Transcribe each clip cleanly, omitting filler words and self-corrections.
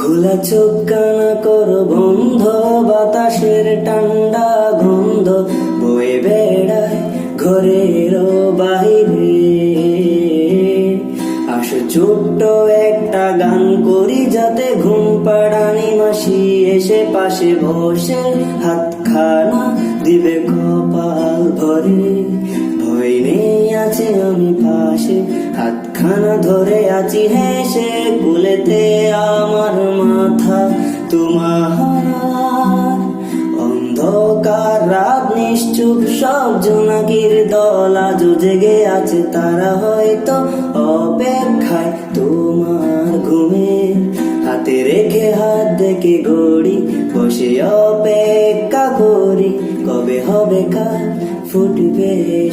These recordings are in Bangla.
খোলা চোখ কানা কর বন্ধ, বাতাসের ঠান্ডা গন্ধ বয়ে বেড়ায় ঘরের বাহিরে। আসো ছোট্ট একটা গান করি, যাতে ঘুম পাড়ানি মাসি এসে পাশে বসে হাতখানা দিবে কপাল ভরে। ভয় নেই আছে আমি পাশে, হাতখানা ধরে আছি হেসে, কুলেতে আমার মাথা তোমার। অন্ধকার রাত নিশ্চুপ, সব জোনাকির দল আজও জেগে আছে, তারা হয়তো অপেক্ষায় তোমার ঘুমে। হাতে রেখে হাত দেখে ঘড়ি, বসে অপেক্ষা করি, কবে হবে কাল ফুটবে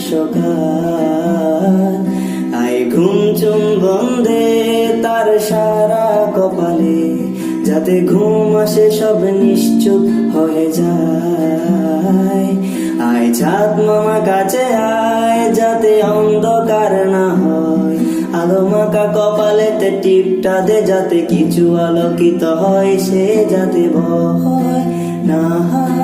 সকাল। আয় ঘুম চুম বন্ধে তার সারা কপালে, যাতে ঘুম আসে সব নিশ্চুপ হয়ে যায়। আয় চাঁদ মামা কাছে আয়, যাতে অন্ধকার না হয়, আলো মাখা কপালেতে টিপটা দে, যাতে কিছু আলোকিত হয়, সে যাতে ভয় না হয়।